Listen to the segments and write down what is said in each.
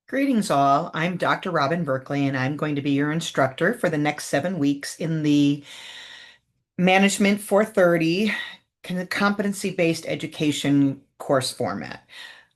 Greetings, all. I'm Dr. Robin Berkeley, and I'm going to be your instructor for the next 7 weeks in the Management 430 competency-based education course format.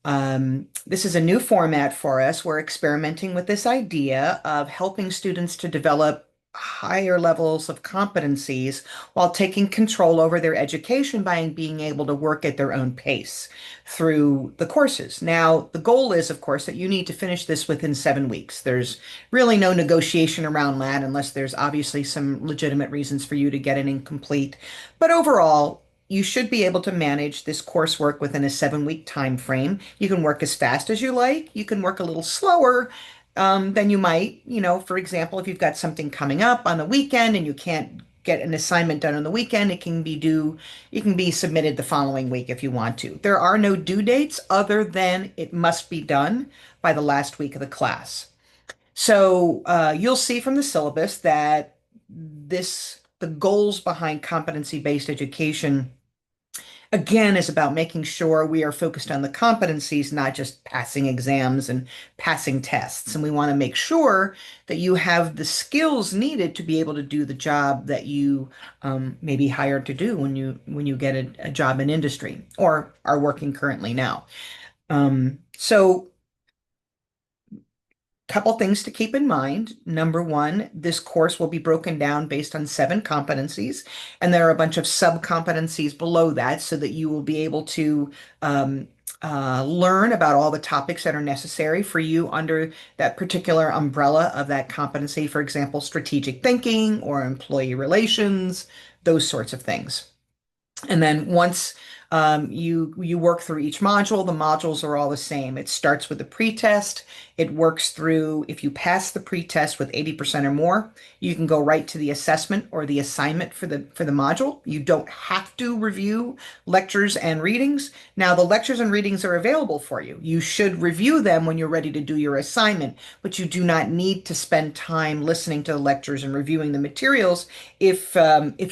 This is a new format for us. We're experimenting with this idea of helping students to develop higher levels of competencies while taking control over their education by being able to work at their own pace through the courses. Now, the goal is, of course, that you need to finish this within 7 weeks. There's really no negotiation around that unless there's obviously some legitimate reasons for you to get it incomplete. But overall, you should be able to manage this coursework within a 7 week time frame. You can work as fast as you like. You can work a little slower than you might. For example, if you've got something coming up on the weekend and you can't get an assignment done on the weekend, it can be submitted the following week if you want to. There are no due dates other than it must be done by the last week of the class. So you'll see from the syllabus that the goals behind competency-based education again is about making sure we are focused on the competencies, not just passing exams and passing tests. And we want to make sure that you have the skills needed to be able to do the job that you may be hired to do when you get a job in industry or are working currently now. So couple things to keep in mind. Number one, this course will be broken down based on 7 competencies, and there are a bunch of sub-competencies below that so that you will be able to learn about all the topics that are necessary for you under that particular umbrella of that competency. For example, strategic thinking or employee relations, those sorts of things. And then once you work through each module, the modules are all the same. It starts with the pretest. It works through, if you pass the pretest with 80% or more, you can go right to the assessment or the assignment for the module. You don't have to review lectures and readings. Now, the lectures and readings are available for you. You should review them when you're ready to do your assignment, but you do not need to spend time listening to the lectures and reviewing the materials if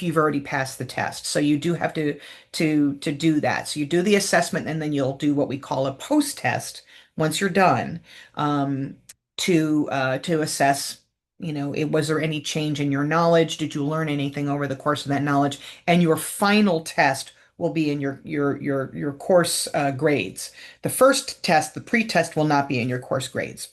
you've already passed the test. So you do have to do that. So you do the assessment and then you'll do what we call a post-test once you're done to assess, was there any change in your knowledge? Did you learn anything over the course of that knowledge? And your final test will be in your course grades. The first test, the pre-test, will not be in your course grades.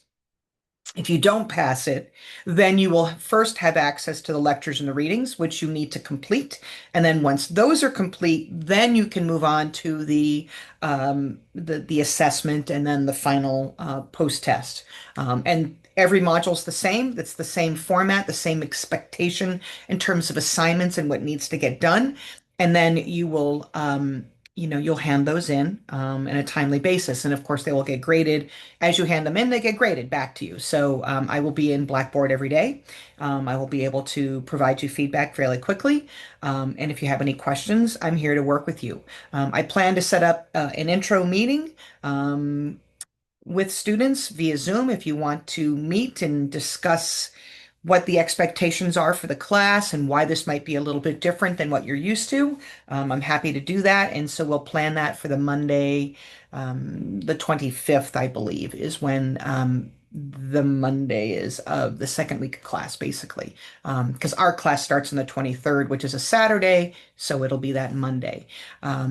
If you don't pass it, then you will first have access to the lectures and the readings, which you need to complete. And then once those are complete, then you can move on to the assessment and then the final post-test. And every module's the same. It's the same format, the same expectation in terms of assignments and what needs to get done. And then you will you'll hand those in a timely basis. And of course, they will get graded. As you hand them in, they get graded back to you. So I will be in Blackboard every day. I will be able to provide you feedback fairly quickly. And if you have any questions, I'm here to work with you. I plan to set up an intro meeting with students via Zoom if you want to meet and discuss what the expectations are for the class and why this might be a little bit different than what you're used to. I'm happy to do that. And so we'll plan that for the Monday, the 25th, I believe, is when the Monday is of the second week of class, basically. Because our class starts on the 23rd, which is a Saturday, so it'll be that Monday.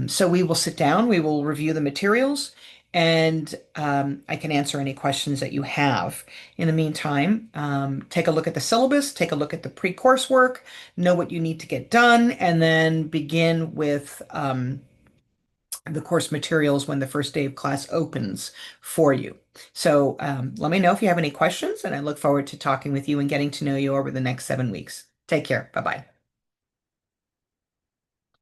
So we will sit down, we will review the materials, and I can answer any questions that you have. In the meantime, take a look at the syllabus, take a look at the pre-course work, know what you need to get done, and then begin with the course materials when the first day of class opens for you. So let me know if you have any questions, and I look forward to talking with you and getting to know you over the next 7 weeks. Take care. Bye-bye.